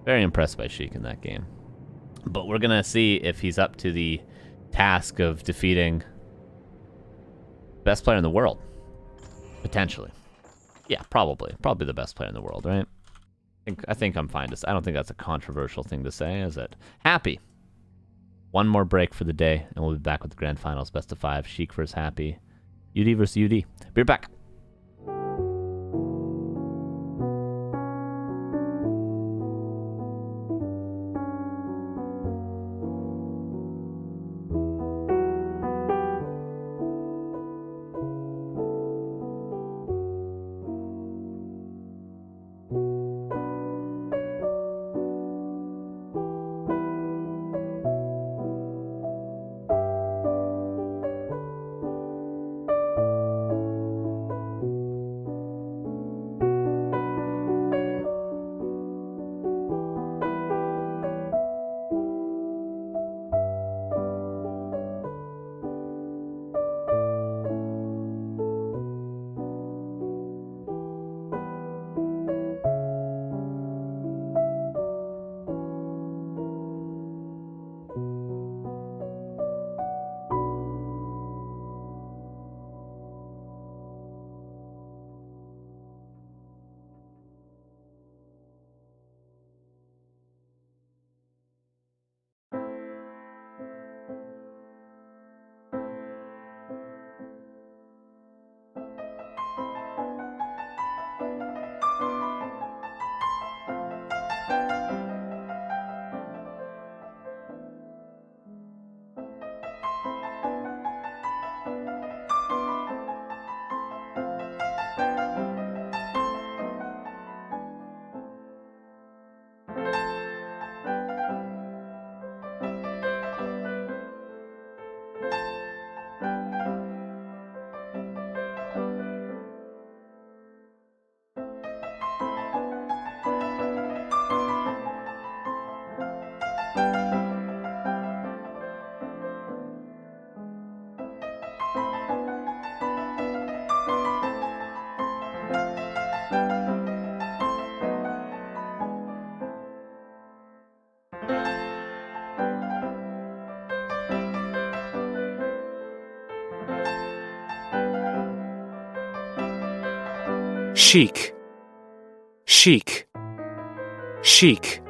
Very impressed by Sheik in that game. But we're going to see if he's up to the task of defeating best player in the world. Potentially. Yeah, probably. Probably the best player in the world, right? I think I'm fine to say. I don't think that's a controversial thing to say, is it? Happy. One more break for the day, and we'll be back with the grand finals. Best of 5. Sheik versus Happy. UD versus UD. Be right back. Sheik. Sheik. Sheik.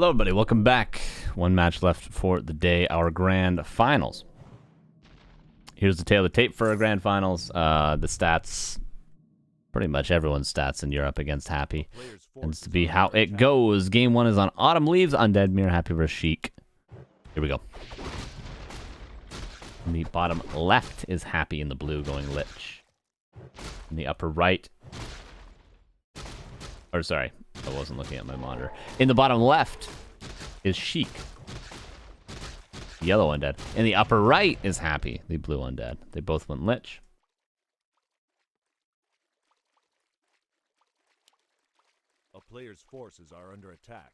Hello, everybody. Welcome back. One match left for the day, our grand finals. Here's the tail of the tape for our grand finals. The stats, pretty much everyone's stats in Europe against Happy. Tends to be how it goes. Game 1 is on Autumn Leaves, Undead Mirror, Happy vs. Sheik. Here we go. In the bottom left is Happy in the blue going Lich. In the upper right... Or sorry, I wasn't looking at my monitor. In the bottom left is Sheik. Yellow Undead. In the upper right is Happy, the blue Undead. They both went Lich. A player's forces are under attack.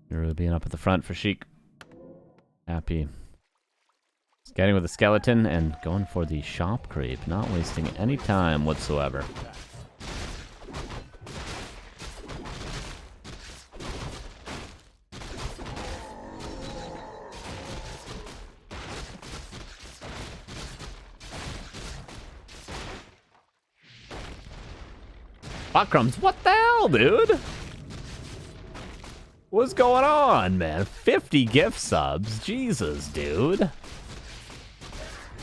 You're being up at the front for Sheik. Happy. Getting with the skeleton and going for the shop creep. Not wasting any time whatsoever. Buckcrumbs, what the hell, dude? What's going on, man? 50 gift subs? Jesus, dude.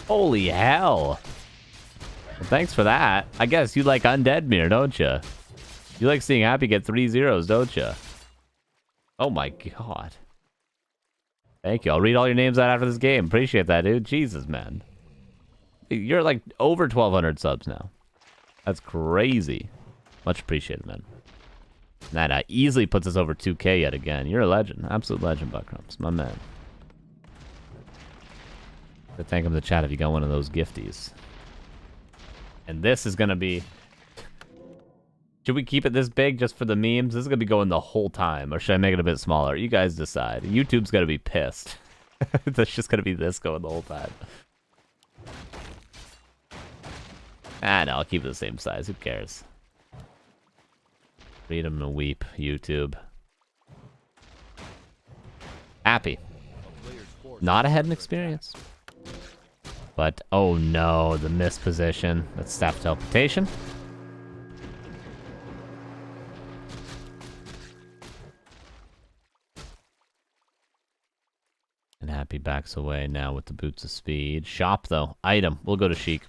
Holy hell. Well, thanks for that. I guess you like Undead Mirror, don't you? You like seeing Happy get 3 zeros, don't you? Oh my god. Thank you. I'll read all your names out after this game. Appreciate that, dude. Jesus, man. You're like over 1,200 subs now. That's crazy. Much appreciated, man. That easily puts us over 2K yet again. You're a legend. Absolute legend, Buckcrumbs. My man. So thank him in the chat if you got one of those gifties. And this is going to be... Should we keep it this big just for the memes? This is going to be going the whole time. Or should I make it a bit smaller? You guys decide. YouTube's going to be pissed. That's just going to be this going the whole time. Ah, no. I'll keep it the same size. Who cares? Freedom to weep, YouTube. Happy. Not ahead in experience. But, oh no, the missed position. That's staff teleportation. And Happy backs away now with the boots of speed. Shop, though. Item. We'll go to Sheik.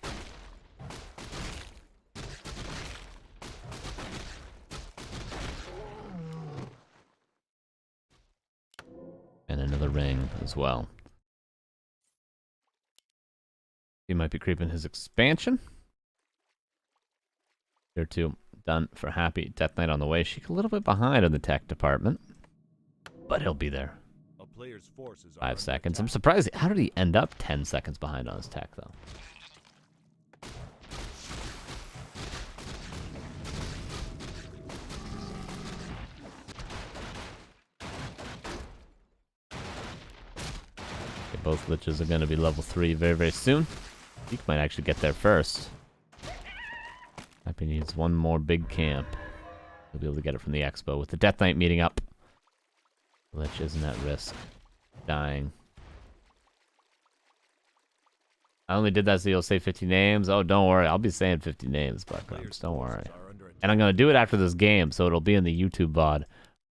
And another ring as well. He might be creeping his expansion. Tier 2 done for Happy. Death Knight on the way. Sheik a little bit behind on the tech department. But he'll be there. 5 seconds. I'm surprised. How did he end up 10 seconds behind on his tech, though? Both Liches are going to be level 3 very, very soon. Sheik might actually get there first. Happy needs one more big camp. He'll be able to get it from the expo with the Death Knight meeting up. Lich isn't at risk. Dying. I only did that so you'll say 50 names. Oh, don't worry. I'll be saying 50 names, Buckcrumbs. Don't worry. And I'm going to do it after this game, so it'll be in the YouTube VOD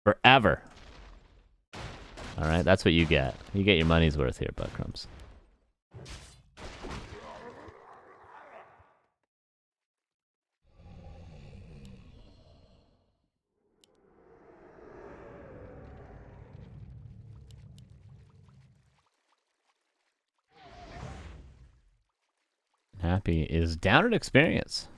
forever. Alright, that's what you get. You get your money's worth here, Buckcrumbs. Happy is down at experience.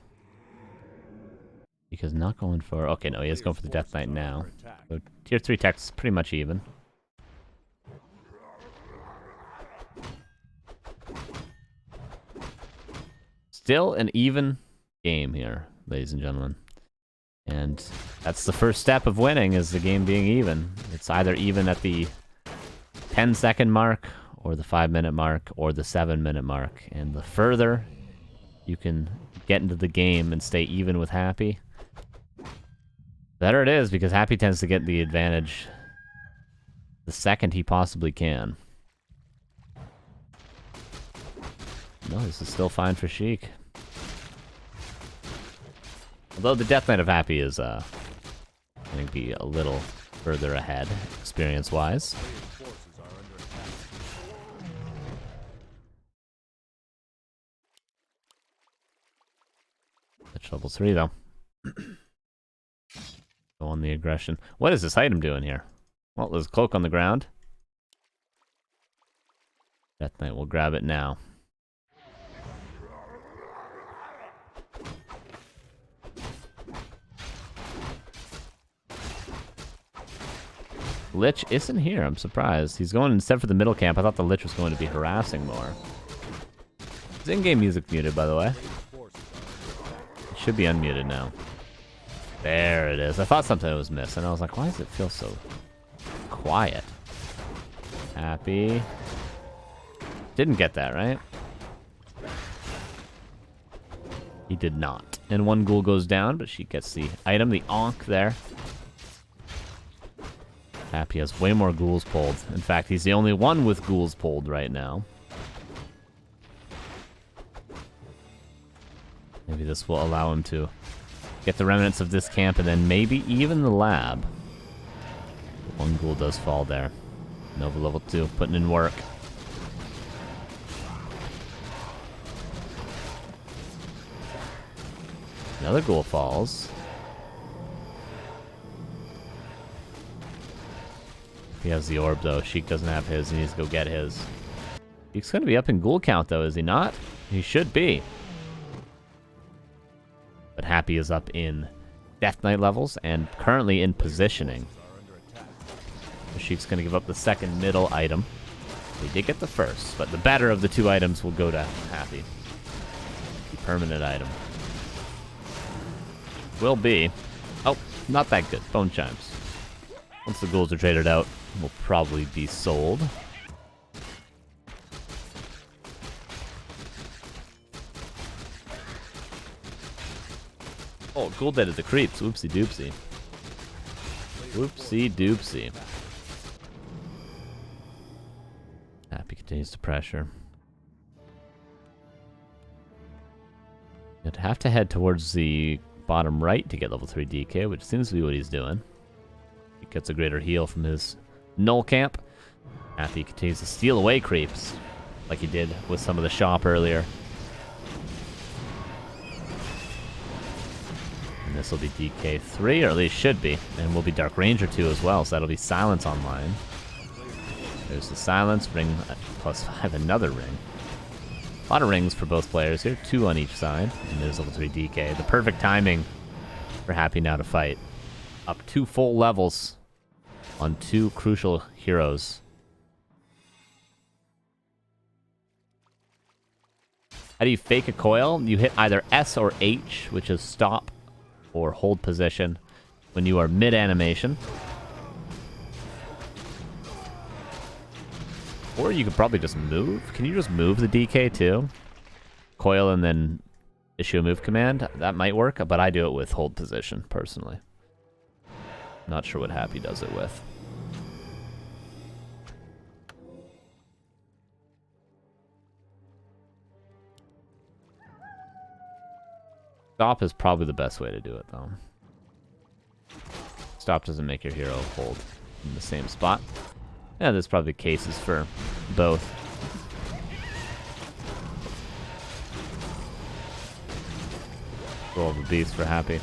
Because not going for... Okay, no, he is going for the Death Knight now. So tier 3 tech's is pretty much even. Still an even game here, ladies and gentlemen. And that's the first step of winning, is the game being even. It's either even at the 10-second mark, or the 5-minute mark, or the 7-minute mark. And the further you can get into the game and stay even with Happy, Better it is, because Happy tends to get the advantage the second he possibly can. No, this is still fine for Sheik. Although the Death Knight of Happy is, I think, be a little further ahead, experience-wise. That's level 3, though. Go on the aggression. What is this item doing here? Well, there's a cloak on the ground. Death Knight will grab it now. Lich isn't here, I'm surprised. He's going instead for the middle camp. I thought the Lich was going to be harassing more. His in-game music muted, by the way. It should be unmuted now. There it is. I thought something was missing. I was like, why does it feel so quiet? Happy. Didn't get that, right? He did not. And one ghoul goes down, but she gets the item, the Ankh there. Happy has way more ghouls pulled. In fact, he's the only one with ghouls pulled right now. Maybe this will allow him to get the remnants of this camp and then maybe even the lab. One ghoul does fall there. Nova level 2, putting in work. Another ghoul falls. He has the orb, though. Sheik doesn't have his. He needs to go get his. Sheik's going to be up in ghoul count, though, is he not? He should be. But Happy is up in Death Knight levels and currently in positioning. So Sheik's going to give up the second middle item. He did get the first, but the better of the two items will go to Happy. The permanent item. Will be. Oh, not that good. Bone Chimes. Once the ghouls are traded out, will probably be sold. Oh, ghoul dead at the creeps. Whoopsie doopsie. Whoopsie doopsie. Happy continues to pressure. You'd have to head towards the bottom right to get level 3 DK, which seems to be what he's doing. He gets a greater heal from his null camp. Happy continues to steal away creeps, like he did with some of the shop earlier. And this will be DK3, or at least should be. And will be Dark Ranger 2 as well, so that'll be Silence online. There's the Silence, ring +5, another ring. A lot of rings for both players here, 2 on each side. And there's level 3 DK. The perfect timing for Happy now to fight. Up 2 full levels on 2 crucial heroes. How do you fake a coil? You hit either S or H, which is stop or hold position when you are mid-animation. Or you could probably just move. Can you just move the DK too? Coil and then issue a move command? That might work, but I do it with hold position, personally. Not sure what Happy does it with. Stop is probably the best way to do it, though. Stop doesn't make your hero hold in the same spot. Yeah, there's probably cases for both. Roll the beast for Happy.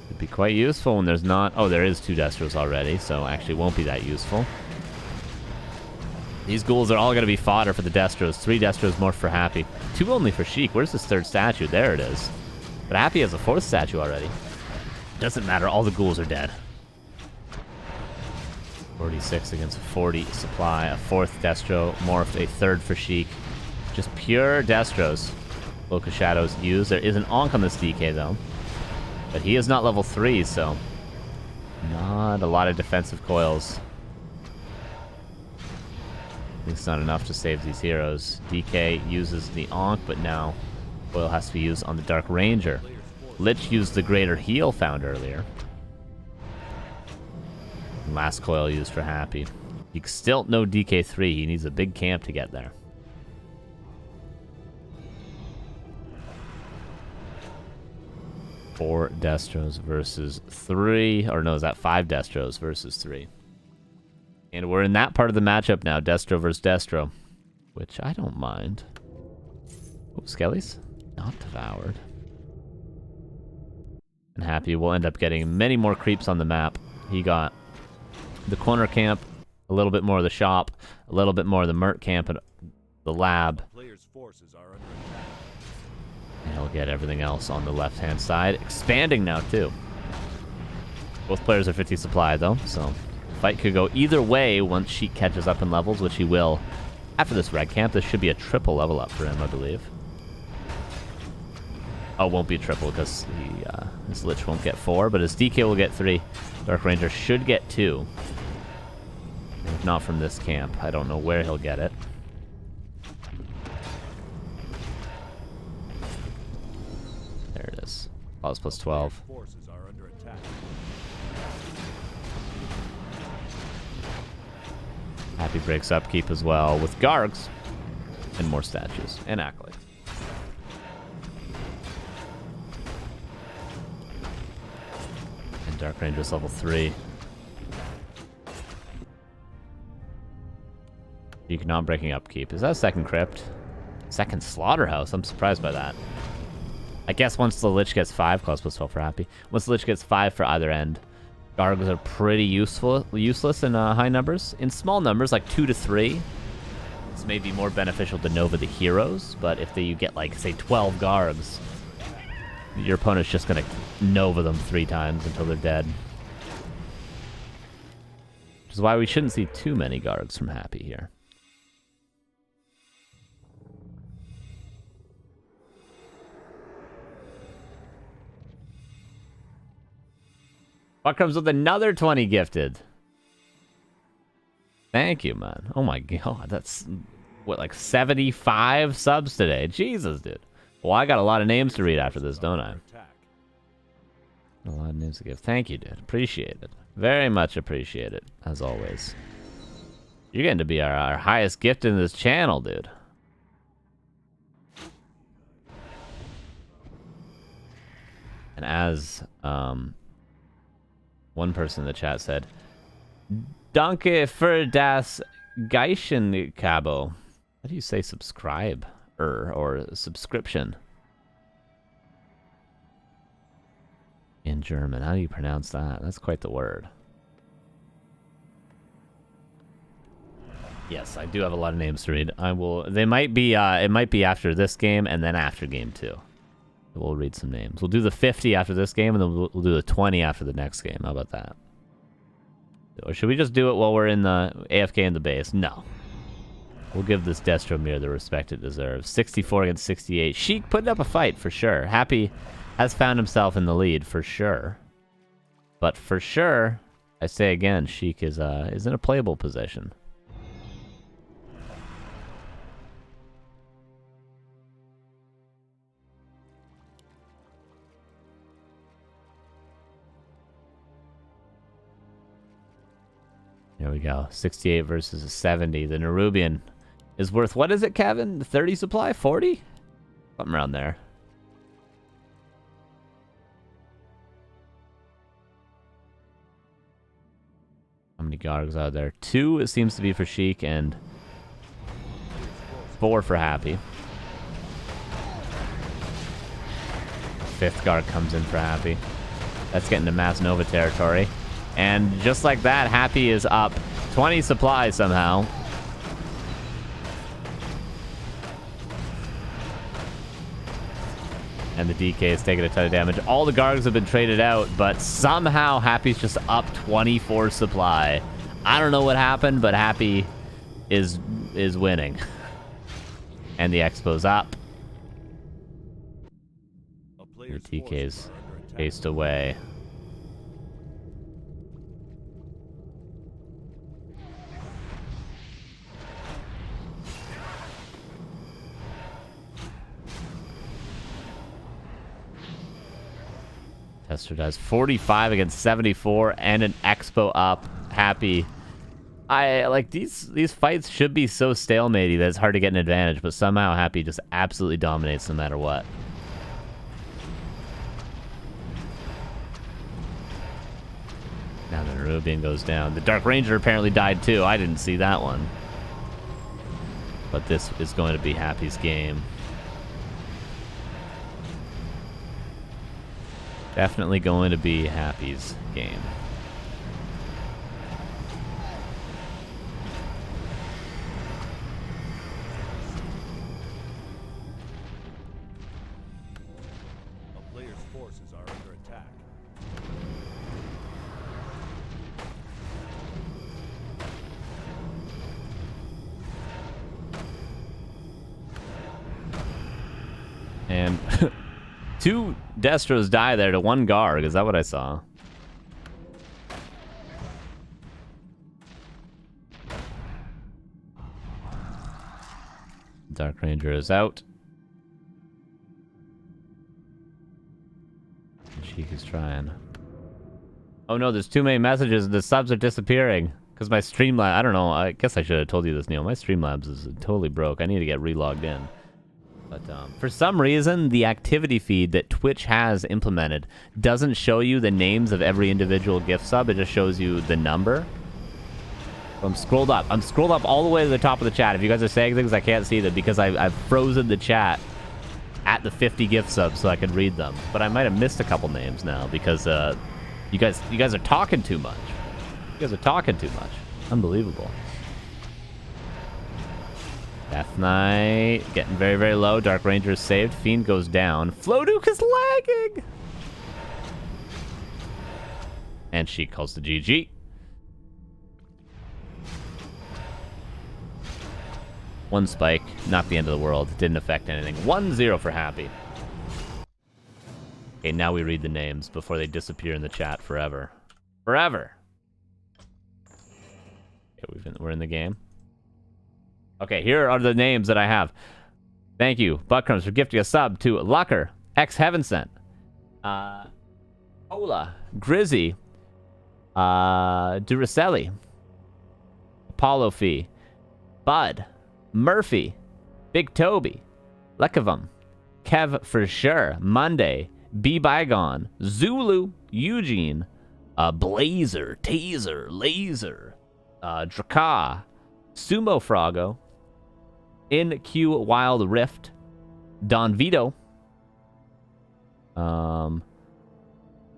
It'd be quite useful when there's not... Oh, there is 2 Destros already, so actually won't be that useful. These ghouls are all going to be fodder for the Destros. 3 Destros more for Happy. 2 only for Sheik. Where's this 3rd statue? There it is. But Happy has a 4th statue already. Doesn't matter. All the ghouls are dead. 46 against 40 supply. A 4th Destro morphed. A 3rd for Sheik. Just pure Destros. Cloak of Shadows used. There is an Ankh on this DK, though. But he is not level 3, so... Not a lot of defensive coils. At least not enough to save these heroes. DK uses the Ankh, but now coil has to be used on the Dark Ranger. Lich used the greater heal found earlier. Last coil used for Happy. You still no DK3. He needs a big camp to get there. Four Destros versus 3. Or no, is that 5 Destros versus 3? And we're in that part of the matchup now. Destro versus Destro. Which I don't mind. Oh, Skellies? Not devoured. And Happy will end up getting many more creeps on the map. He got the corner camp, a little bit more of the shop, a little bit more of the Mert camp and the lab. Players' forces are under attack. And he'll get everything else on the left-hand side. Expanding now, too. Both players are 50 supply, though, so the fight could go either way once Sheik catches up in levels, which he will. After this red camp, this should be a triple level up for him, I believe. Oh, it won't be triple because his Lich won't get 4, but his DK will get 3. Dark Ranger should get 2. If not from this camp. I don't know where he'll get it. There it is. Plus 12. Forces are under attack. Happy breaks upkeep as well with Gargs and more statues and Acolyte. And Dark Ranger's level 3. You cannot breaking upkeep. Is that a second crypt? Second slaughterhouse? I'm surprised by that. I guess once the Lich gets 5, plus 12 for Happy. Once the Lich gets 5 for either end, Gargs are pretty useless in high numbers. In small numbers, like 2 to 3, this may be more beneficial to Nova the heroes, but if you get, like, say, 12 Gargs, your opponent's just going to Nova them 3 times until they're dead. Which is why we shouldn't see too many Gargs from Happy here. What comes with another 20 gifted? Thank you, man. Oh my god, that's, what, like 75 subs today? Jesus, dude. Well, I got a lot of names to read after this, don't I? A lot of names to give. Thank you, dude. Appreciate it. Very much appreciate it, as always. You're getting to be our highest gift in this channel, dude. And as, one person in the chat said, Danke für das Geischen-Cabo. How do you say subscribe? Or subscription? In German. How do you pronounce that? That's quite the word. Yes, I do have a lot of names to read. I will. They might be. It might be after this game and then after game 2. We'll read some names. We'll do the 50 after this game, and then we'll do the 20 after the next game. How about that? Or should we just do it while we're in the AFK in the base? No. We'll give this Destromir the respect it deserves. 64 against 68. Sheik putting up a fight, for sure. Happy has found himself in the lead, for sure. But for sure, I say again, Sheik is in a playable position. There we go. 68 versus a 70. The Nerubian is worth, what is it, Kevin? 30 supply? 40? Something around there. How many Gargs are there? 2, it seems to be for Sheik, and 4 for Happy. 5th Garg comes in for Happy. That's getting to Mass Nova territory. And just like that, Happy is up 20 supply somehow. And the DK is taking a ton of damage. All the Gargs have been traded out, but somehow Happy's just up 24 supply. I don't know what happened, but Happy is winning. And the Expo's up. The TK's chased away. Tester does 45 against 74 and an Expo up. Happy. I like these fights should be so stalematy that it's hard to get an advantage, but somehow Happy just absolutely dominates no matter what. Now the Nerubian goes down. The Dark Ranger apparently died too. I didn't see that one. But this is going to be Happy's game. Definitely going to be Happy's game. A player's forces are under attack. And 2 Destros die there to 1 Garg. Is that what I saw? Dark Ranger is out. Sheik is trying. Oh no, there's too many messages. The subs are disappearing. Because my Streamlabs... I don't know. I guess I should have told you this, Neil. My Streamlabs is totally broke. I need to get relogged in. But for some reason, the activity feed that Twitch has implemented doesn't show you the names of every individual gift sub. It just shows you the number. So I'm scrolled up. I'm scrolled up all the way to the top of the chat. If you guys are saying things, I can't see them because I've frozen the chat at the 50 gift subs so I can read them. But I might have missed a couple names now because you guys are talking too much. You guys are talking too much. Unbelievable. Death Knight getting very, very low. Dark Ranger is saved. Fiend goes down. Floduke is lagging. And Sheik calls the GG. One spike, not the end of the world. Didn't affect anything. 1-0 for Happy. Okay, now we read the names before they disappear in the chat forever. Forever. Okay, we're in the game. Okay, here are the names that I have. Thank you, Buckcrumbs, for gifting a sub to Lucker, X Heaven Sent, Ola, Grizzy, Duracelli, Apollo Fee, Bud, Murphy, Big Toby, Lekavum, Kev for sure, Monday, Be Bygone, Zulu, Eugene, Blazer, Taser, Laser, Draka, Sumo Froggo, In Q Wild Rift, Don Vito,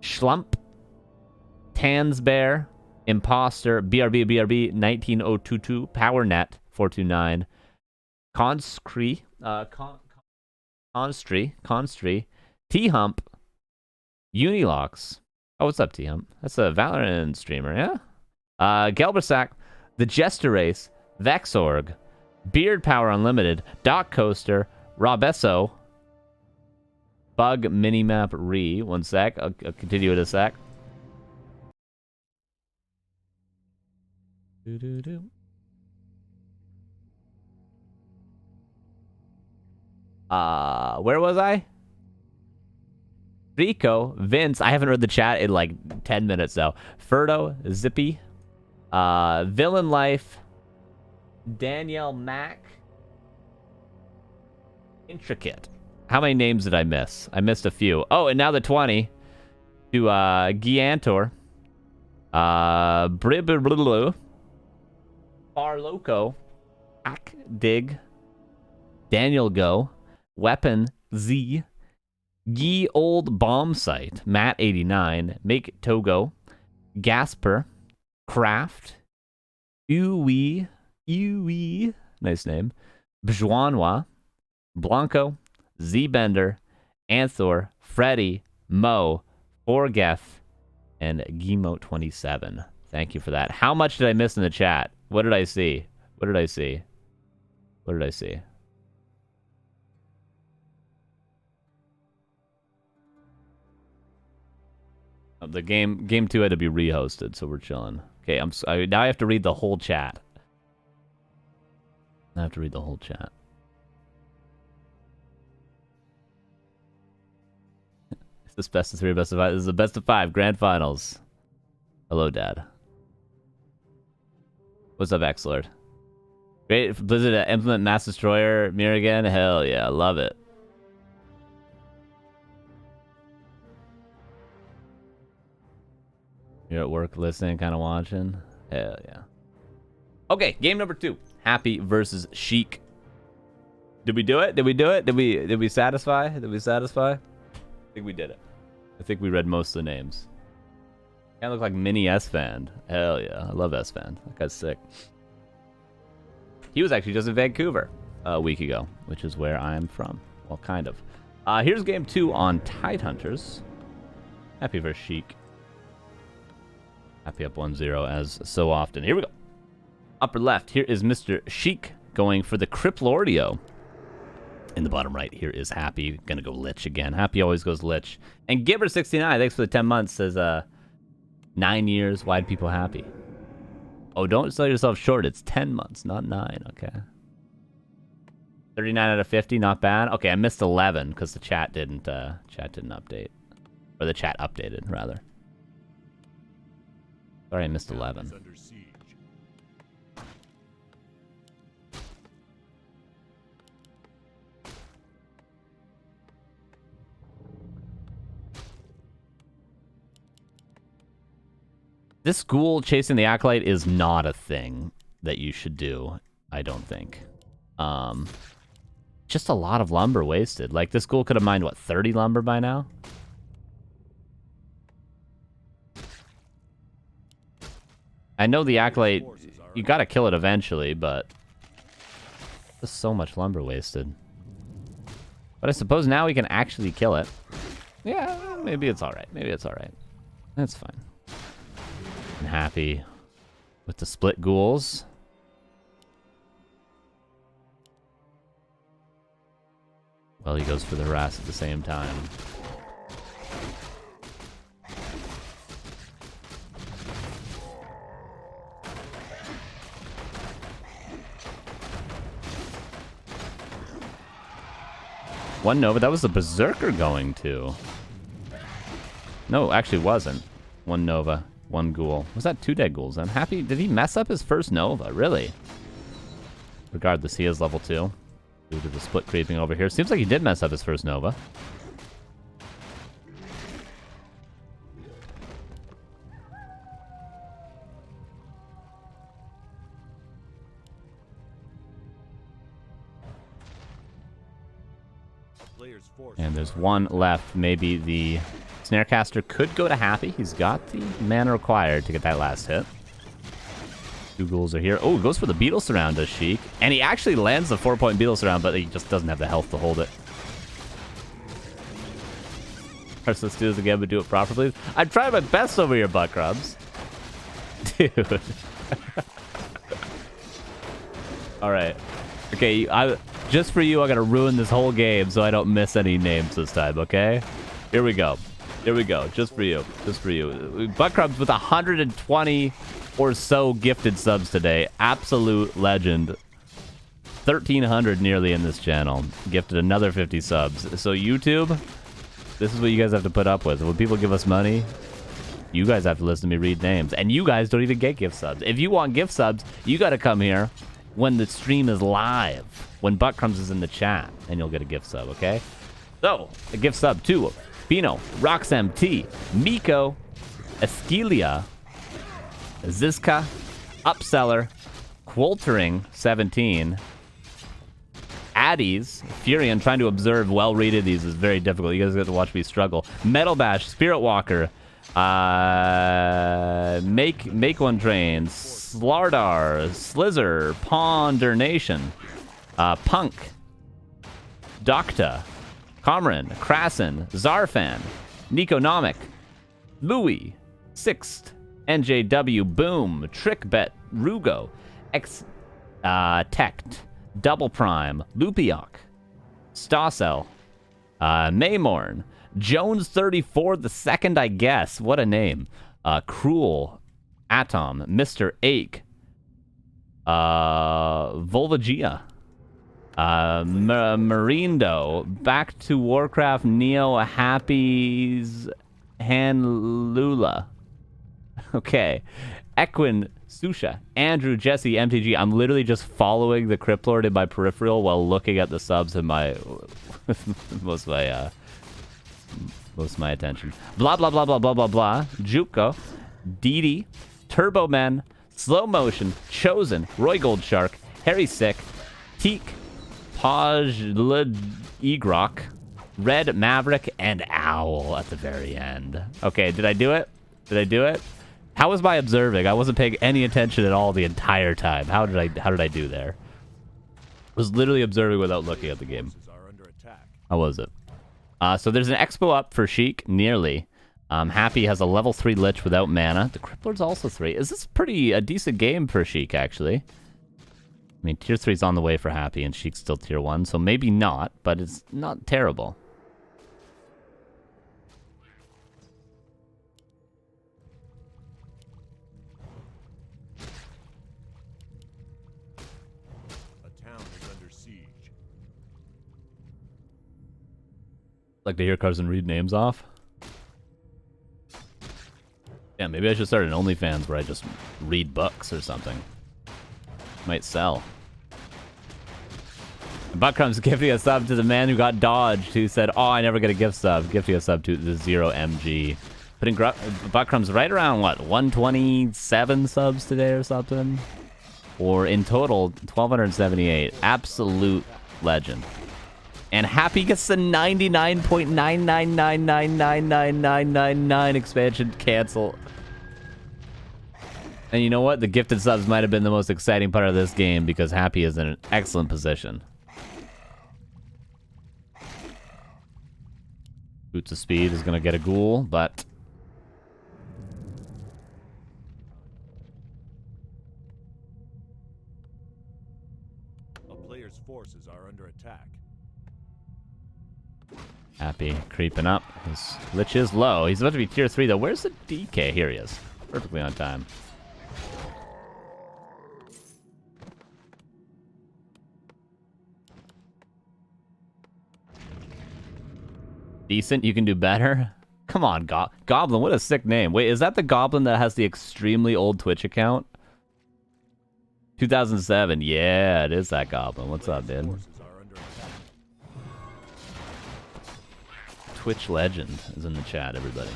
Schlump, Tans Bear, Imposter, BRB 19022, PowerNet 429, Constree, T Hump, Unilocks. Oh, what's up, T Hump? That's a Valorant streamer, yeah? Gelbersack, The Jester Race, Vexorg, Beard Power Unlimited, Doc Coaster, Robesso, Bug Minimap Re. One sec. I'll continue in a sec. Where was I? Rico, Vince. I haven't read the chat in like 10 minutes though. Ferdo, Zippy, Villain Life, Danielle Mack, Intricate. How many names did I miss? I missed a few. Oh, and now the 20 to Giantor, Bribblulu, Far Loco, Hack Dig, Daniel Go, Weapon Z, Ye Old Bomb Site, Matt89, Make Togo, Gasper, Craft, Uwe, nice name, Bjwanwa, Blanco, Z-Bender, Anthor, Freddy, Mo, Forgeth, and Gimo27. Thank you for that. How much did I miss in the chat? What did I see? What did I see? What did I see? The game 2 had to be rehosted, so we're chilling. Okay, now I have to read the whole chat. I have to read the whole chat. Is this best of 3 or best of 5? This is the best of 5 grand finals. Hello, Dad. What's up, X-Lord? Great Blizzard to implement Mass Destroyer mirror again? Hell yeah, I love it. You're at work listening, kind of watching? Hell yeah. Okay, game number 2. Happy versus Sheik. Did we do it? Did we do it? Did we satisfy? Did we satisfy? I think we did it. I think we read most of the names. Kind of look like mini S-Fan. Hell yeah, I love S-Fan. That guy's sick. He was actually just in Vancouver a week ago, which is where I'm from. Well, kind of. Here's game 2 on Tidehunters. Happy versus Sheik. Happy up 1-0 as so often. Here we go. Upper left, here is Mr. Sheik going for the Criplordio. In the bottom right, here is Happy. Gonna go Lich again. Happy always goes Lich. And Gibber69, thanks for the 10 months, says 9 years, why'd people happy? Oh, don't sell yourself short. It's 10 months, not 9, okay. 39 out of 50, not bad. Okay, I missed 11 because the chat didn't update. Or the chat updated, rather. Sorry, I missed 11. This ghoul chasing the Acolyte is not a thing that you should do, I don't think. Just a lot of lumber wasted. Like, this ghoul could have mined, what, 30 lumber by now? I know the Acolyte, you gotta kill it eventually, but there's so much lumber wasted. But I suppose now we can actually kill it. Yeah, maybe it's alright. Maybe it's alright. That's fine. I'm happy with the split ghouls. Well, he goes for the harass at the same time. One Nova, that was the Berserker going to. No, actually wasn't. One Nova, one Ghoul. Was that 2 dead ghouls? I'm happy. Did he mess up his first Nova? Really? Regardless, he is level 2. Due to the split creeping over here. Seems like he did mess up his first Nova. And there's one left. Maybe the Snarecaster could go to Happy. He's got the mana required to get that last hit. 2 ghouls are here. Oh, he goes for the Beetle Surround, does Sheik. And he actually lands the 4-point Beetle Surround, but he just doesn't have the health to hold it. Alright, so let's do this again, but do it properly. I'm trying my best over here, Butt Grubs. Dude. Alright. Okay, just for you, I gotta ruin this whole game so I don't miss any names this time, okay? Here we go. Here we go. Just for you. Just for you. Butt Grubs with 120 or so gifted subs today. Absolute legend. 1,300 nearly in this channel. Gifted another 50 subs. So YouTube, this is what you guys have to put up with. When people give us money, you guys have to listen to me read names. And you guys don't even get gift subs. If you want gift subs, you gotta come here when the stream is live. When Butt Crumbs is in the chat. And you'll get a gift sub, okay? So, a gift sub to Pino, Roxem T, Miko, Esquilia, Zizka, Upseller, Quoltering 17, Addies, Furion, trying to observe well-readed these is very difficult. You guys get to watch me struggle. Metal Bash, Spirit Walker, Make One Train, Slardar, Slizzer, Pondernation, Punk, Docta, Comran, Krasen, Zarfan, Niconomic, Louis, Sixt, NJW, Boom, Trickbet, Rugo, X, Tect, Double Prime, Lupiok, Stossel, Maymorn, Jones 34 the second, I guess. What a name. Cruel, Atom, Mr. Ake, Volvagia, Marindo, Back to Warcraft, Neo, Happy's, Hanlula. Okay. Equin Susha, Andrew, Jesse, MTG. I'm literally just following the Crypt Lord in my peripheral while looking at the subs in my most of my attention. Blah blah blah blah blah blah blah. Juko, Didi, Turbo Men, Slow Motion, Chosen, Roy Gold Shark, Harry Sick, Teak, Paj Egrok, Red Maverick, and Owl at the very end. Okay, did I do it? Did I do it? How was my observing? I wasn't paying any attention at all the entire time. How did I do there? I was literally observing without looking at the game. How was it? So there's an expo up for Sheik, nearly. Happy has a level 3 Lich without mana. The Crypt Lord's also 3. Is this a decent game for Sheik, actually? I mean, tier 3's on the way for Happy, and Sheik's still tier 1, so maybe not, but it's not terrible. Like to hear Carson read names off. Yeah, maybe I should start an OnlyFans where I just read books or something. Might sell. Buckcrumb's gifting a sub to the man who got dodged, who said, "Oh, I never get a gift sub." Gifting a sub to the 0MG. Putting Buckcrumb's right around, what, 127 subs today or something? Or in total, 1,278. Absolute legend. And Happy gets the 99.999999999 expansion cancel. And you know what? The gifted subs might have been the most exciting part of this game because Happy is in an excellent position. Boots of Speed is going to get a ghoul, but... A player's forces are under attack. Happy creeping up. His Lich is low. He's about to be tier 3 though. Where's the DK? Here he is. Perfectly on time. Decent. You can do better. Come on, Goblin. What a sick name. Wait, is that the Goblin that has the extremely old Twitch account? 2007. Yeah, it is that Goblin. What's up, dude? Twitch legend is in the chat, everybody.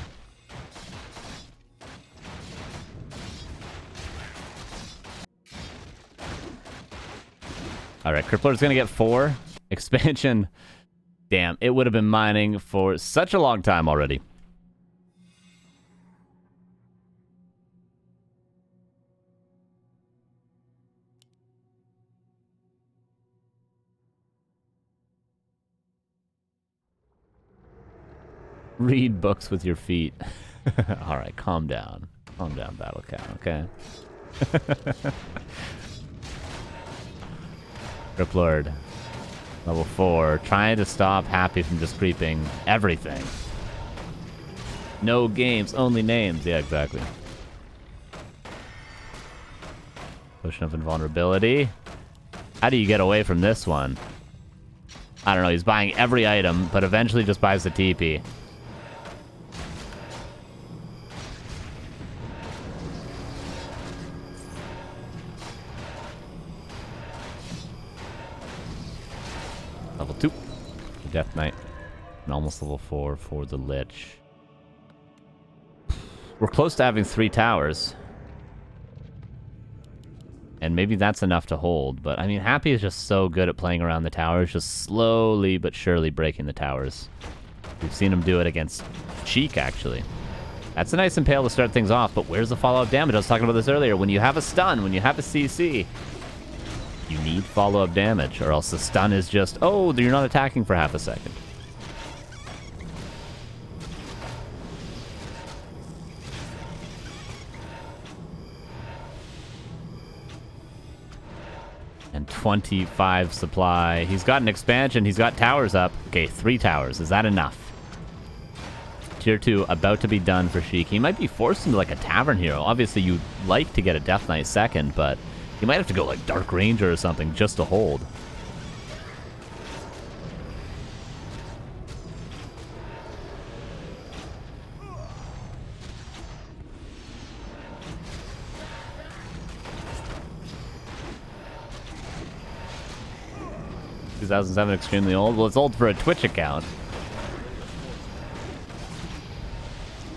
Alright, Crippler's gonna get 4. Expansion. Damn, it would have been mining for such a long time already. Read books with your feet. Alright, calm down. Calm down, Battle Cat, okay? Crypt Lord. Level 4. Trying to stop Happy from just creeping everything. No games, only names. Yeah, exactly. Potion of Invulnerability. How do you get away from this one? I don't know, he's buying every item, but eventually just buys the TP. Level 2. Death Knight. And almost level 4 for the Lich. We're close to having 3 towers. And maybe that's enough to hold. But, I mean, Happy is just so good at playing around the towers. Just slowly but surely breaking the towers. We've seen him do it against Sheik, actually. That's a nice impale to start things off. But where's the follow-up damage? I was talking about this earlier. When you have a stun, when you have a CC... you need follow-up damage, or else the stun is just, oh, you're not attacking for half a second. And 25 supply. He's got an expansion. He's got towers up. Okay, 3 towers. Is that enough? Tier 2 about to be done for Sheik. He might be forced into like a Tavern Hero. Obviously, you'd like to get a Death Knight second, but... you might have to go like Dark Ranger or something just to hold. 2007 extremely old. Well, it's old for a Twitch account.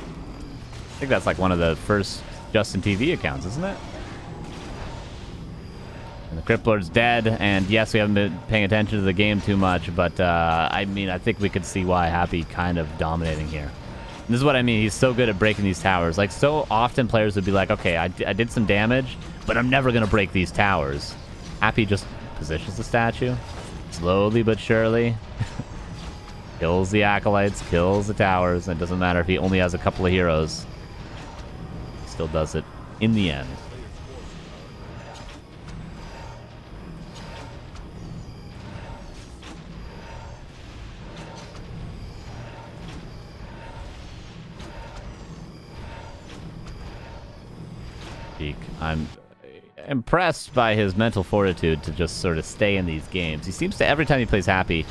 I think that's like one of the first Justin TV accounts, isn't it? And the Crypt Lord's dead, and yes, we haven't been paying attention to the game too much, but I mean, I think we could see why Happy kind of dominating here. And this is what I mean. He's so good at breaking these towers. Like, so often players would be like, okay, I did some damage, but I'm never going to break these towers. Happy just positions the statue, slowly but surely. Kills the acolytes, kills the towers, and it doesn't matter if he only has a couple of heroes. Still does it in the end. Sheik, I'm impressed by his mental fortitude to just sort of stay in these games. He seems to, every time he plays Happy,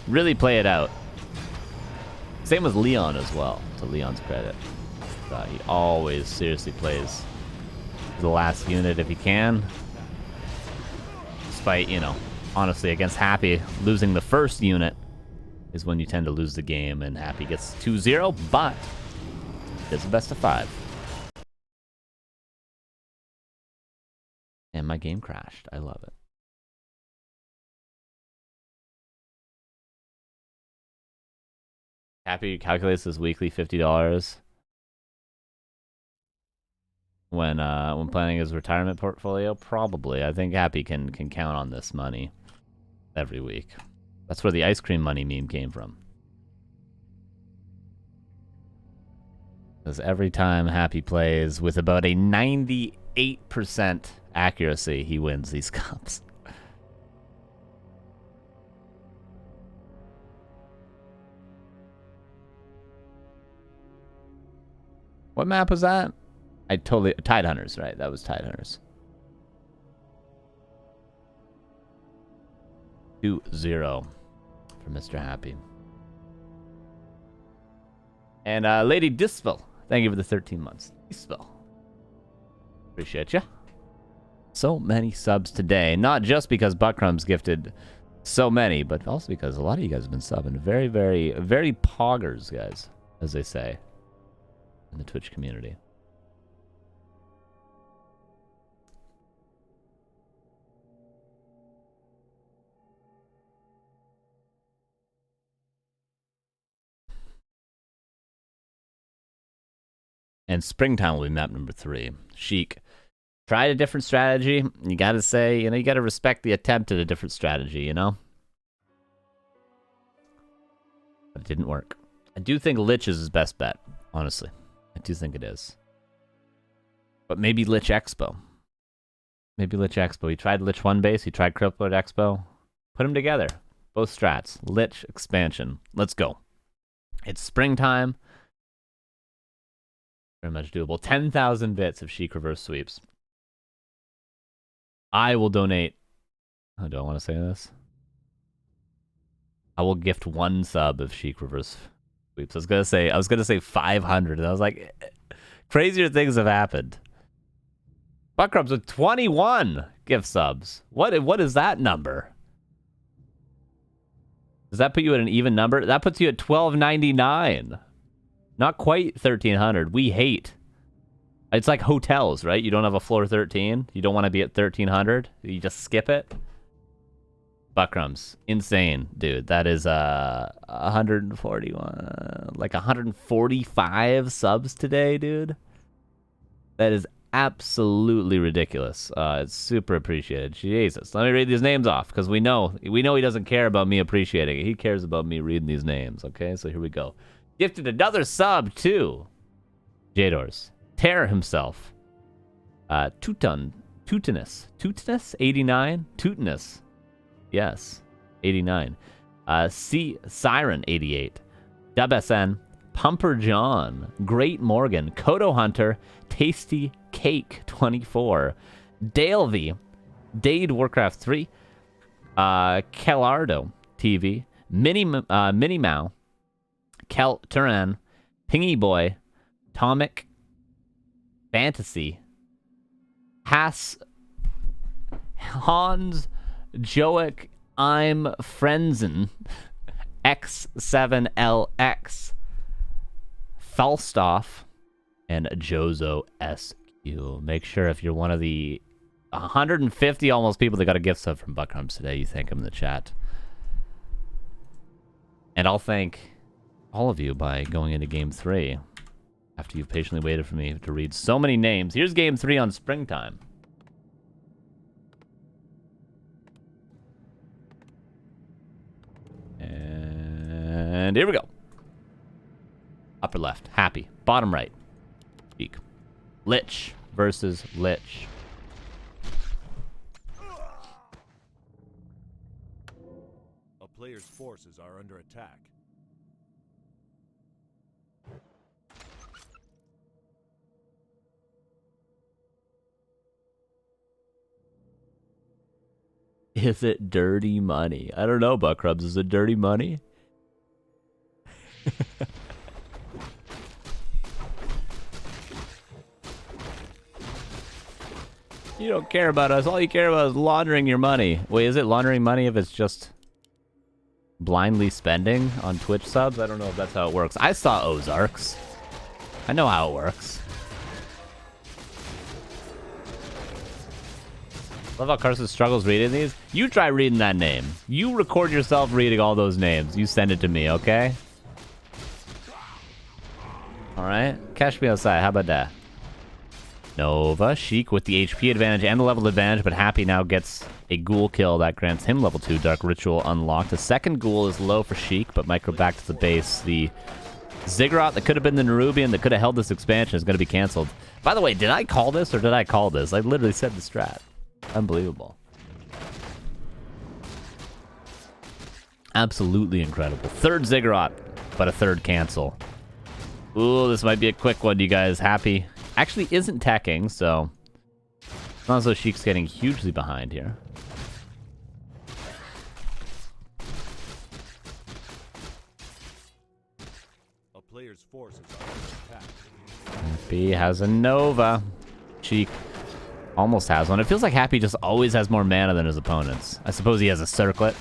really play it out. Same with Leon as well, to Leon's credit. He always seriously plays the last unit if he can. Despite, you know, honestly, against Happy, losing the first unit is when you tend to lose the game, and Happy gets 2-0, but it's the best of 5. And my game crashed. I love it. Happy calculates his weekly $50 when planning his retirement portfolio. Probably. I think Happy can count on this money every week. That's where the ice cream money meme came from. Because every time Happy plays with about a 98% accuracy, he wins these cups. What map was that? I totally... Tide Hunters, right? That was Tide Hunters. 2-0 for Mr. Happy. And Lady Dispel, thank you for the 13 months. Dispel. Appreciate you. So many subs today. Not just because Buckcrumb's gifted so many, but also because a lot of you guys have been subbing. Very, very, very poggers, guys, as they say in the Twitch community. And Springtime will be map number 3. Sheik tried a different strategy. You gotta say, you know, you gotta respect the attempt at a different strategy, you know? But it didn't work. I do think Lich is his best bet, honestly. I do think it is. But maybe Lich Expo. Maybe Lich Expo. He tried Lich 1 base, he tried Crippler Expo. Put them together. Both strats. Lich expansion. Let's go. It's springtime. Very much doable. 10,000 bits if Sheik reverse sweeps. I will donate. Oh, do I want to say this? I will gift 1 sub if Sheik reverse sweeps. I was gonna say 500, and I was like, crazier things have happened. Buckcrumbs with 21 gift subs. What is that number? Does that put you at an even number? That puts you at 1299. Not quite 1300. We hate. It's like hotels, right? You don't have a floor 13. You don't want to be at 1300. You just skip it. Buckcrumbs. Insane, dude. That is 141, like 145 subs today, dude. That is absolutely ridiculous. It's super appreciated. Jesus. Let me read these names off, because we know he doesn't care about me appreciating it. He cares about me reading these names, okay? So here we go. Gifted another sub, too. Jadors. Terror himself. Teutonus, 89? Teutonus. Yes, 89. Siren, 88. Dub SN, Pumper John, Great Morgan, Kodo Hunter, Tasty Cake, 24. Dale V, Dade Warcraft 3, Kelardo TV, Mini Mao, Kel Turan, Pingy Boy, Tomic, Fantasy, Hans Joic I'm Frenzen, X7LX, Falstaff, and Jozo SQ. Make sure if you're one of the 150 almost people that got a gift sub from Buckrums today, you thank them in the chat. And I'll thank all of you by going into Game 3 after you've patiently waited for me to read so many names. Here's Game 3 on Springtime. And here we go. Upper left, Happy. Bottom right, Sheik. Lich versus Lich. A player's forces are under attack. Is it dirty money? I don't know, Buckrubs. Is it dirty money? You don't care about us. All you care about is laundering your money. Wait, is it laundering money if it's just blindly spending on Twitch subs? I don't know if that's how it works. I saw Ozarks. I know how it works. Love how Carson struggles reading these. You try reading that name. You record yourself reading all those names. You send it to me, okay? Alright. Catch me outside. How about that? Nova. Sheik with the HP advantage and the level advantage, but Happy now gets a ghoul kill that grants him level 2 Dark Ritual unlocked. The second ghoul is low for Sheik, but micro back to the base. The Ziggurat that could have been the Nerubian that could have held this expansion is going to be canceled. By the way, did I call this or did I call this? I literally said the strat. Unbelievable. Absolutely incredible. Third Ziggurat, but a third cancel. Ooh, this might be a quick one, you guys. Happy actually isn't teching, so it's not as though Sheik's getting hugely behind here. A player's forces are under attack. Happy has a Nova. Sheik almost has one. It feels like Happy just always has more mana than his opponents. I suppose he has a circlet.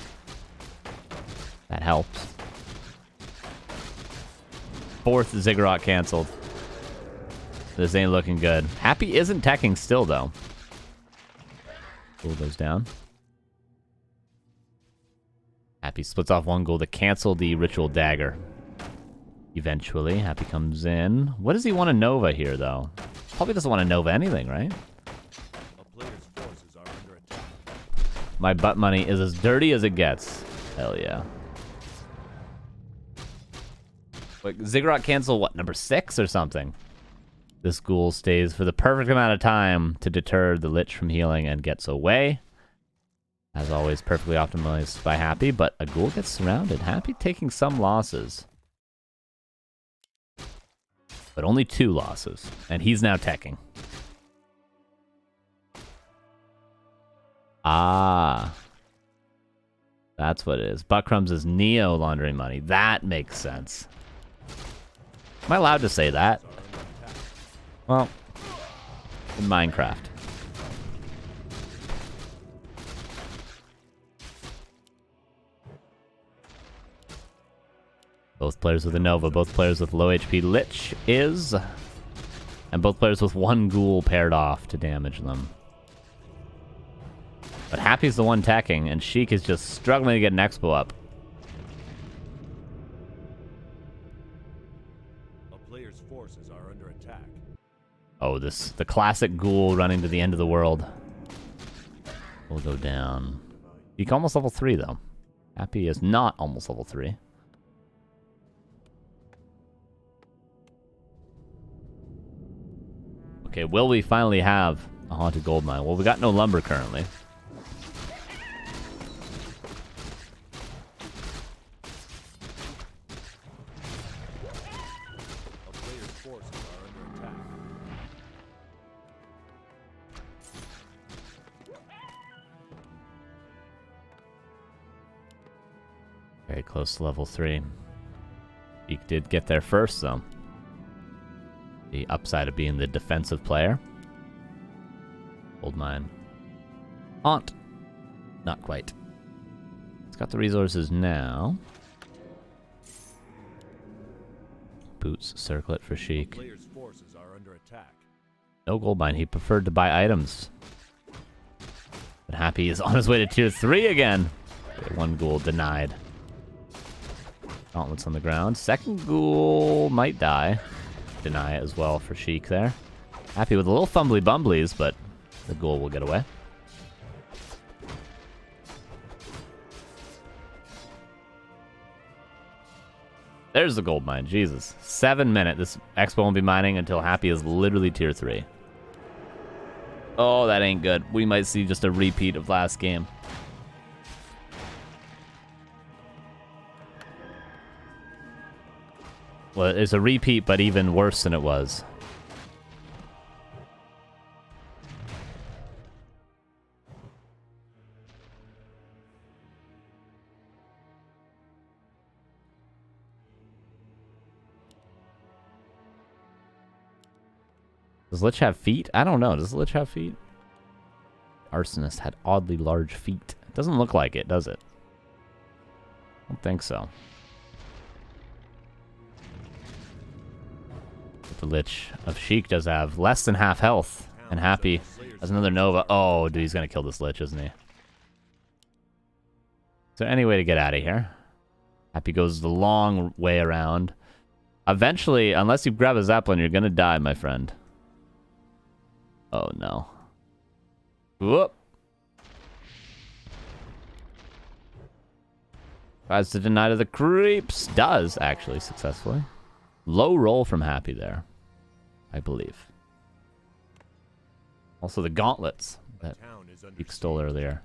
That helps. Fourth Ziggurat canceled. This ain't looking good. Happy isn't teching still, though. Ghoul goes down. Happy splits off one ghoul to cancel the Ritual Dagger. Eventually, Happy comes in. What does he want to Nova here, though? Probably doesn't want to Nova anything, right? A player's forces are under attack. My butt money is as dirty as it gets. Hell yeah. Wait, Ziggurat cancel, what, number 6 or something? This ghoul stays for the perfect amount of time to deter the Lich from healing and gets away. As always, perfectly optimized by Happy, but a ghoul gets surrounded. Happy taking some losses. But only 2 losses. And he's now teching. Ah. That's what it is. Buckrums is Neo laundering money. That makes sense. Am I allowed to say that? Well, in Minecraft. Both players with a Nova, both players with low HP. Lich is, and both players with 1 ghoul paired off to damage them. But Happy's the one teching, and Sheik is just struggling to get an expo up. Forces are under attack. Oh, the classic ghoul running to the end of the world. We'll go down. Sheik almost level 3, though. Happy is not almost level 3. Okay, will we finally have a haunted gold mine? Well, we got no lumber currently. Very close to level 3. Sheik did get there first, though. The upside of being the defensive player. Gold mine. Haunt. Not quite. It's got the resources now. Boots, circlet for Sheik. Players' forces are under attack. No gold mine. He preferred to buy items. But Happy is on his way to tier 3 again. Okay, one ghoul denied. Gauntlets on the ground. Second ghoul might die. Deny it as well for Sheik there. Happy with a little fumbly bumblies, but the ghoul will get away. There's the gold mine. Jesus. 7 minutes. This expo won't be mining until Happy is literally tier 3. Oh, that ain't good. We might see just a repeat of last game. Well, it's a repeat, but even worse than it was. Does Lich have feet? I don't know. Does Lich have feet? Arsonist had oddly large feet. It doesn't look like it, does it? I don't think so. But the Lich of Sheik does have less than half health. And Happy has another Nova. Oh, dude, he's going to kill this Lich, isn't he? Is there any way to get out of here? Happy goes the long way around. Eventually, unless you grab a Zeppelin, you're going to die, my friend. Oh, no. Whoop. Tries to deny to the creeps. Does, actually, successfully. Low roll from Happy there, I believe. Also the gauntlets that Sheik stole earlier.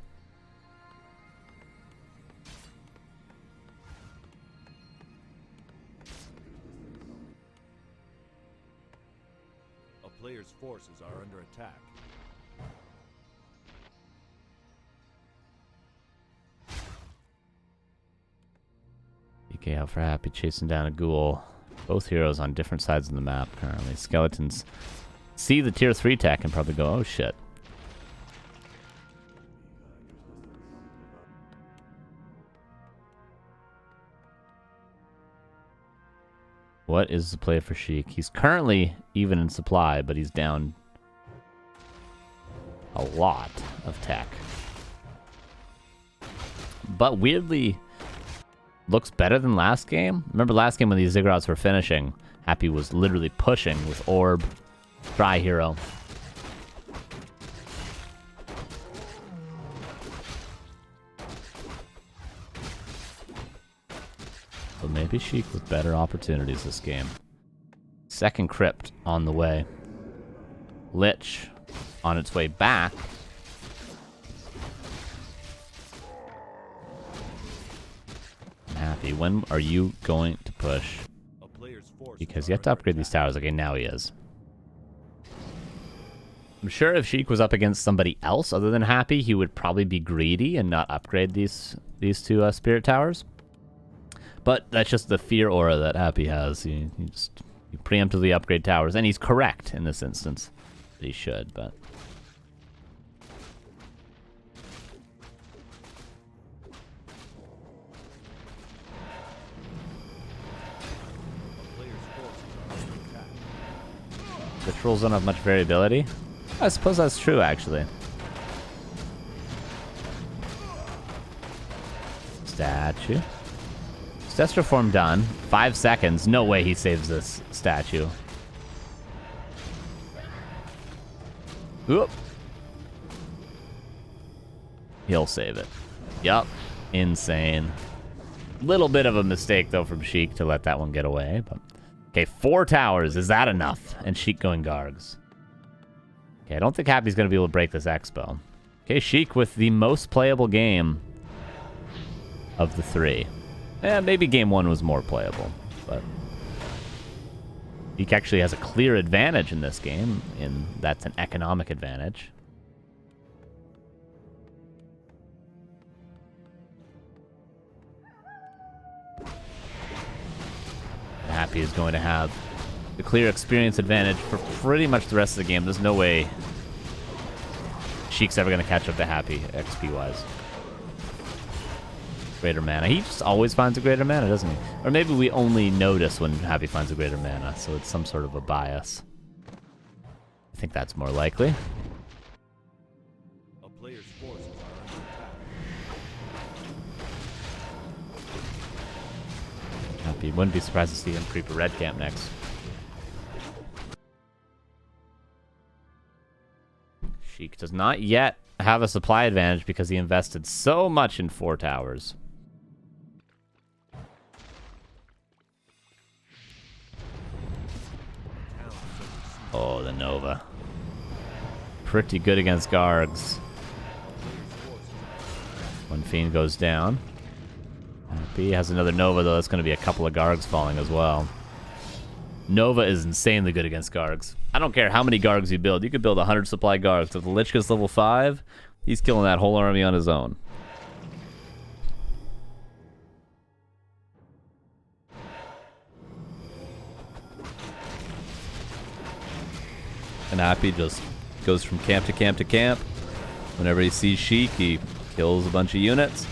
A player's forces are under attack. PK out for Happy, chasing down a ghoul. Both heroes on different sides of the map currently. Skeletons see the tier 3 tech and probably go, oh shit. What is the play for Sheik? He's currently even in supply, but he's down a lot of tech. But weirdly, looks better than last game. Remember last game when these Ziggurats were finishing, Happy was literally pushing with Orb, Dry Hero. So maybe Sheik with better opportunities this game. Second Crypt on the way. Lich on its way back. Happy, when are you going to push? Because you have to upgrade these towers. Okay, now he is. I'm sure if Sheik was up against somebody else other than Happy, he would probably be greedy and not upgrade these two spirit towers. But that's just the fear aura that Happy has. You preemptively upgrade towers, and he's correct in this instance. He should, but... The trolls don't have much variability. I suppose that's true, actually. Statue. Statue form done. 5 seconds. No way he saves this statue. Whoop. He'll save it. Yup. Insane. Little bit of a mistake, though, from Sheik to let that one get away, but... Okay, 4 towers. Is that enough? And Sheik going Gargs. Okay, I don't think Happy's going to be able to break this expo. Okay, Sheik with the most playable game of the 3. Maybe game 1 was more playable, but... Sheik actually has a clear advantage in this game, and that's an economic advantage. Happy is going to have the clear experience advantage for pretty much the rest of the game. There's no way Sheik's ever going to catch up to Happy XP-wise. greater mana. He just always finds a greater mana, doesn't he? Or maybe we only notice when Happy finds a greater mana, so it's some sort of a bias. I think that's more likely. A player's forces are under attack. Happy wouldn't be surprised to see him creep a red camp next. Sheik does not yet have a supply advantage because he invested so much in 4 towers. Oh, the Nova. Pretty good against Gargs. One Fiend goes down. Happy has another Nova, though. That's going to be a couple of Gargs falling as well. Nova is insanely good against Gargs. I don't care how many Gargs you build. You could build 100 supply Gargs. If the Lich gets level 5, he's killing that whole army on his own. And Happy just goes from camp to camp to camp. Whenever he sees Sheik, he kills a bunch of units.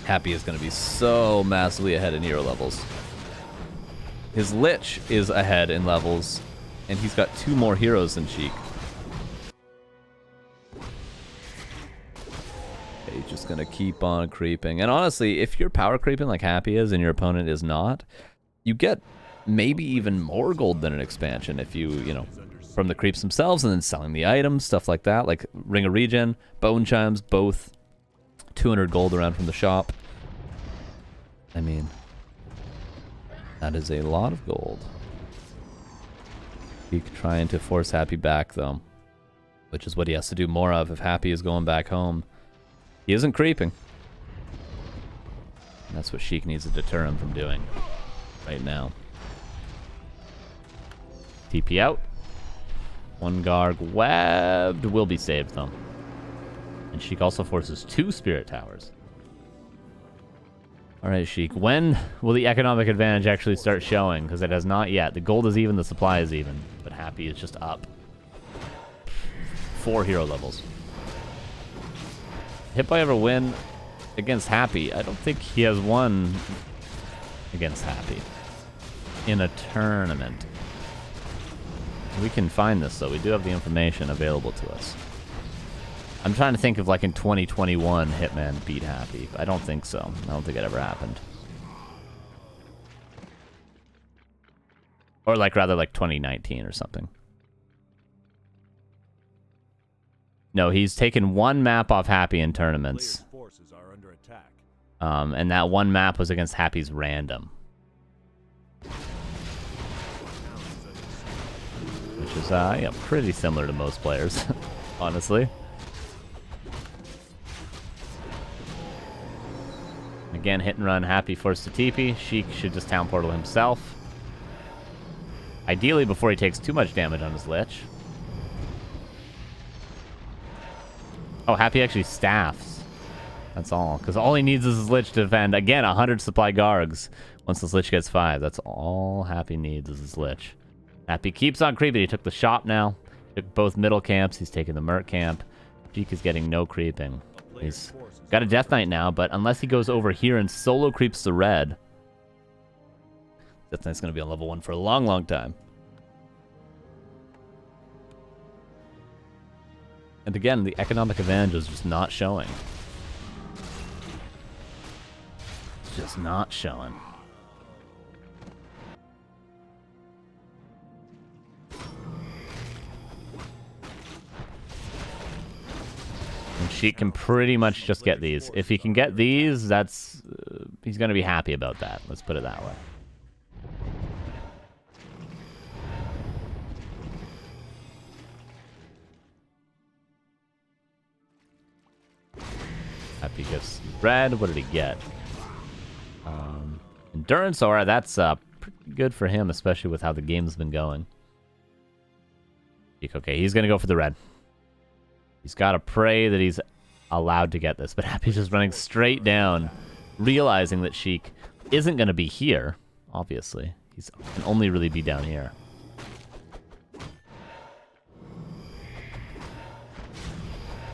Happy is going to be so massively ahead in hero levels. His Lich is ahead in levels, and he's got 2 more heroes than Sheik. He's just going to keep on creeping. And honestly, if you're power creeping like Happy is and your opponent is not, you get maybe even more gold than an expansion if you know, from the creeps themselves and then selling the items, stuff like that, like Ring of Regen, Bone Chimes, both 200 gold around from the shop. I mean, that is a lot of gold. Sheik trying to force Happy back, though, which is what he has to do more of if Happy is going back home. He isn't creeping. And that's what Sheik needs to deter him from doing right now. TP out. 1 Garg webbed will be saved, though. And Sheik also forces 2 Spirit Towers. Alright, Sheik. When will the economic advantage actually start showing? Because it has not yet. The gold is even, the supply is even. But Happy is just up. 4 hero levels. Hit by ever win against Happy? I don't think he has won against Happy in a tournament. We can find this, though. We do have the information available to us. I'm trying to think of, like, in 2021, Hitman beat Happy. I don't think so. I don't think it ever happened. Or, like, rather, like, 2019 or something. No, he's taken 1 map off Happy in tournaments. Forces are under attack. And that 1 map was against Happy's random. Which is, yeah, pretty similar to most players, honestly. Again, hit and run, Happy forced to TP. Sheik should just town portal himself. Ideally before he takes too much damage on his Lich. Oh, Happy actually staffs. That's all. Because all he needs is his Lich to defend. Again, 100 supply Gargs. Once this Lich gets 5. That's all Happy needs is his Lich. Happy keeps on creeping. He took the shop now. Took both middle camps. He's taking the Merc camp. Sheik is getting no creeping. He's got a Death Knight now, but unless he goes over here and solo creeps the red, Death Knight's going to be on level 1 for a long, long time. And again, the economic advantage is just not showing. It's just not showing. And Sheik can pretty much just get these. If he can get these, that's... he's going to be happy about that. Let's put it that way. Happy gets red. What did he get? Endurance aura. That's pretty good for him, especially with how the game's been going. Okay, he's going to go for the red. He's got to pray that he's allowed to get this, but Happy's just running straight down, realizing that Sheik isn't going to be here, obviously. He can only really be down here.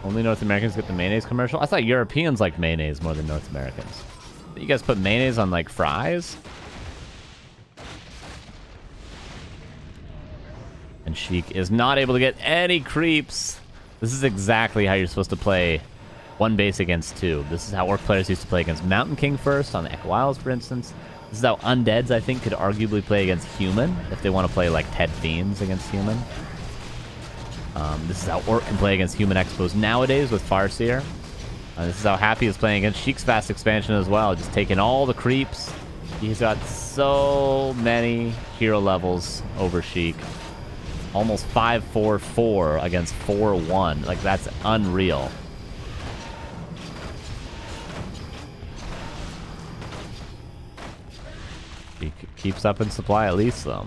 Only North Americans get the mayonnaise commercial? I thought Europeans liked mayonnaise more than North Americans. You guys put mayonnaise on, like, fries? And Sheik is not able to get any creeps. This is exactly how you're supposed to play one base against two. This is how orc players used to play against Mountain King first on the Echo Isles, for instance. This is how undeads, I think, could arguably play against human if they want to play like Ted Fiends against human. This is how orc can play against human expos nowadays with CORSAIR. This is how Happy is playing against Sheik's fast expansion as well, just taking all the creeps. He's got so many hero levels over Sheik. Almost 5-4-4 against 4-1. Like, that's unreal. He keeps up in supply at least, though.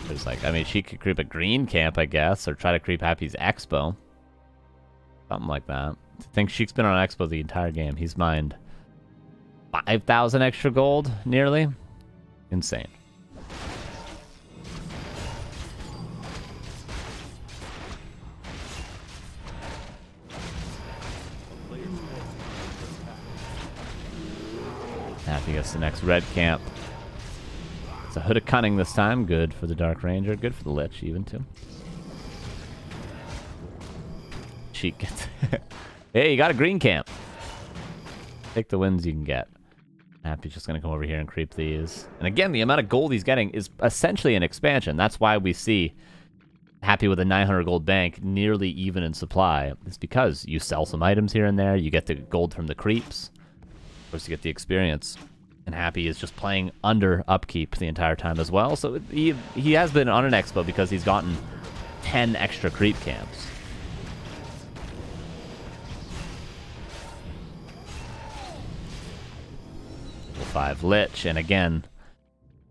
There's like, I mean, she could creep a green camp, I guess, or try to creep Happy's Expo. Something like that. I think Sheik's been on Expo the entire game. He's mined 5,000 extra gold, nearly. Insane. Happy gets the next red camp. It's a Hood of Cunning this time. Good for the Dark Ranger. Good for the Lich, even, too. Sheik gets... Hey, you got a green camp. Take the wins you can get. Happy's just going to come over here and creep these. And again, the amount of gold he's getting is essentially an expansion. That's why we see Happy with a 900 gold bank nearly even in supply. It's because you sell some items here and there. You get the gold from the creeps. Of course, you get the experience. And Happy is just playing under upkeep the entire time as well. So he has been on an expo because he's gotten 10 extra creep camps. Level 5 Lich, and again,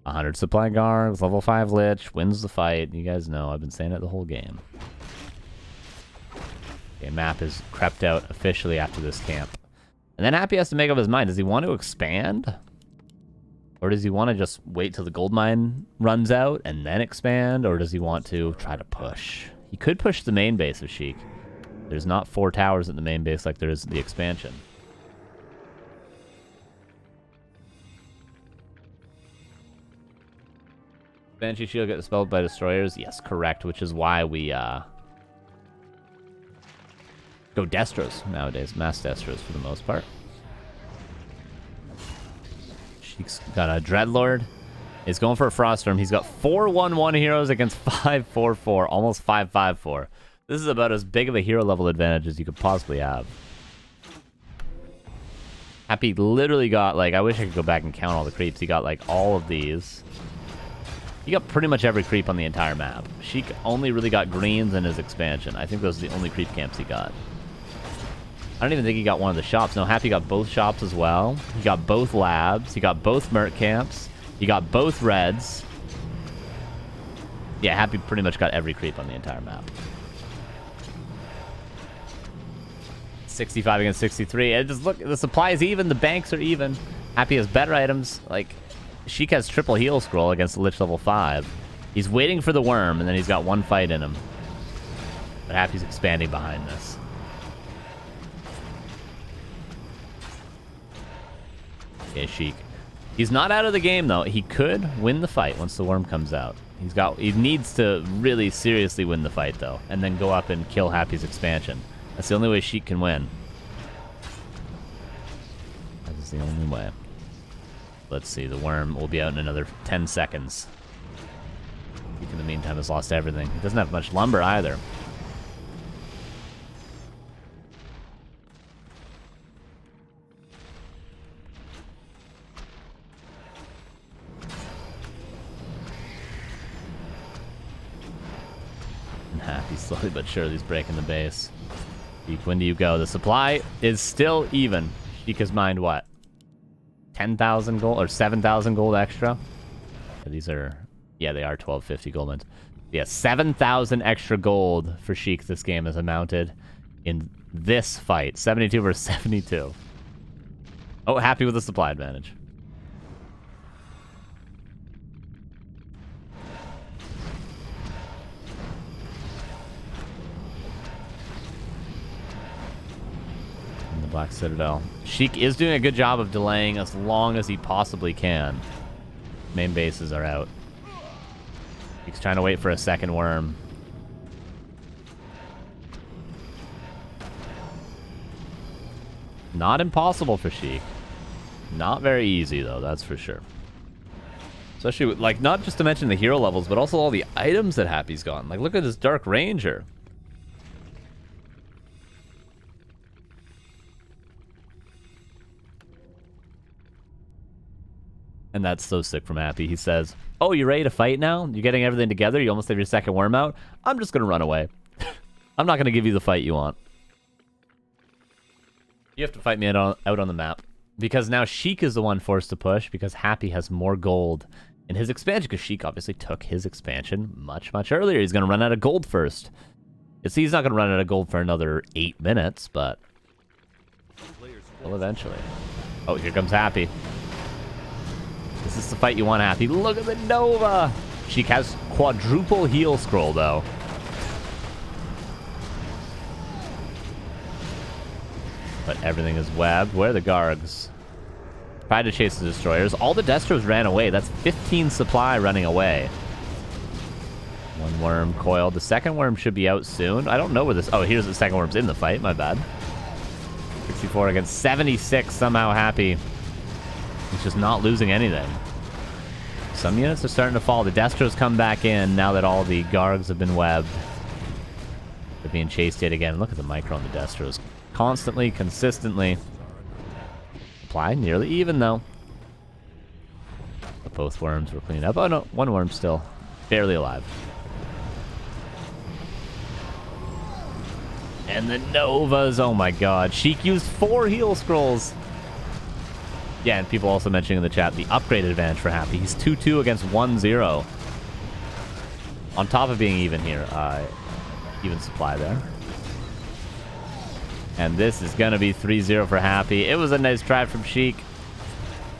100 supply guards, level 5 Lich, wins the fight. You guys know, I've been saying it the whole game. Okay, map is crept out officially after this camp. And then Happy has to make up his mind. Does he want to expand? Or does he want to just wait till the gold mine runs out and then expand? Or does he want to try to push? He could push the main base of Sheik. There's not 4 towers at the main base like there is the expansion. Banshee Shield get dispelled by destroyers? Yes, correct, which is why we go Destros nowadays. Mass Destros for the most part. Sheik's got a Dreadlord. He's going for a Froststorm. He's got 4-1-1 heroes against 5-4-4, almost 5-5-4. This is about as big of a hero level advantage as you could possibly have. Happy literally got, like, I wish I could go back and count all the creeps. He got, like, all of these. He got pretty much every creep on the entire map. Sheik only really got greens in his expansion. I think those are the only creep camps he got. I don't even think he got one of the shops. No, Happy got both shops as well. He got both labs. He got both merc camps. He got both reds. Yeah, Happy pretty much got every creep on the entire map. 65 against 63. And just look, the supply is even. The banks are even. Happy has better items. Like, Sheik has triple heal scroll against Lich level 5. He's waiting for the worm, and then he's got one fight in him. But Happy's expanding behind this. Okay, Sheik. He's not out of the game, though. He could win the fight once the worm comes out. He needs to really seriously win the fight, though, and then go up and kill Happy's expansion. That's the only way Sheik can win. That is the only way. Let's see, the worm will be out in another 10 seconds. Sheik, in the meantime, has lost everything. He doesn't have much lumber, either. Happy slowly but surely is breaking the base. Sheik, when do you go? The supply is still even. Sheik has mined what? 10,000 gold or 7,000 gold extra? These are, yeah, they are 1250 gold mines. Yeah, 7,000 extra gold for Sheik this game has amounted in this fight. 72 versus 72. Oh, Happy with the supply advantage. Black Citadel. Sheik is doing a good job of delaying as long as he possibly can. Main bases are out. Sheik's trying to wait for a second worm. Not impossible for Sheik. Not very easy, though, that's for sure. Especially, with, like, not just to mention the hero levels, but also all the items that Happy's gotten. Like, look at this Dark Ranger. And that's so sick from Happy. He says, oh, you ready to fight now? You're getting everything together? You almost have your second worm out? I'm just going to run away. I'm not going to give you the fight you want. You have to fight me out on the map. Because now Sheik is the one forced to push because Happy has more gold in his expansion. Because Sheik obviously took his expansion much, much earlier. He's going to run out of gold first. He's not going to run out of gold for another 8 minutes, but... well, eventually. Oh, here comes Happy. This is the fight you want, Happy. Look at the Nova! Sheik has quadruple heal scroll, though. But everything is webbed. Where are the Gargs? Tried to chase the destroyers. All the Destros ran away. That's 15 supply running away. One worm coiled. The second worm should be out soon. I don't know where this... oh, here's the second worm's in the fight. My bad. 64 against 76. Somehow Happy. He's just not losing anything. Some units are starting to fall. The Destros come back in now that all the Gargs have been webbed. They're being chased yet again. Look at the micro on the Destros. Constantly, consistently. Supply nearly even, though. But both worms were cleaned up. Oh, no. One worm still barely alive. And the Novas. Oh, my God. Sheik used 4 heal scrolls. Yeah, and people also mentioning in the chat the upgrade advantage for Happy. He's 2-2 against 1-0. On top of being even here. Even supply there. And this is going to be 3-0 for Happy. It was a nice try from Sheik.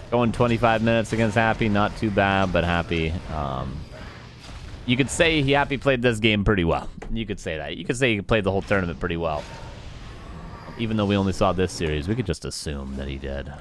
Going 25 minutes against Happy. Not too bad, but Happy... you could say Happy played this game pretty well. You could say that. You could say he played the whole tournament pretty well. Even though we only saw this series, we could just assume that he did.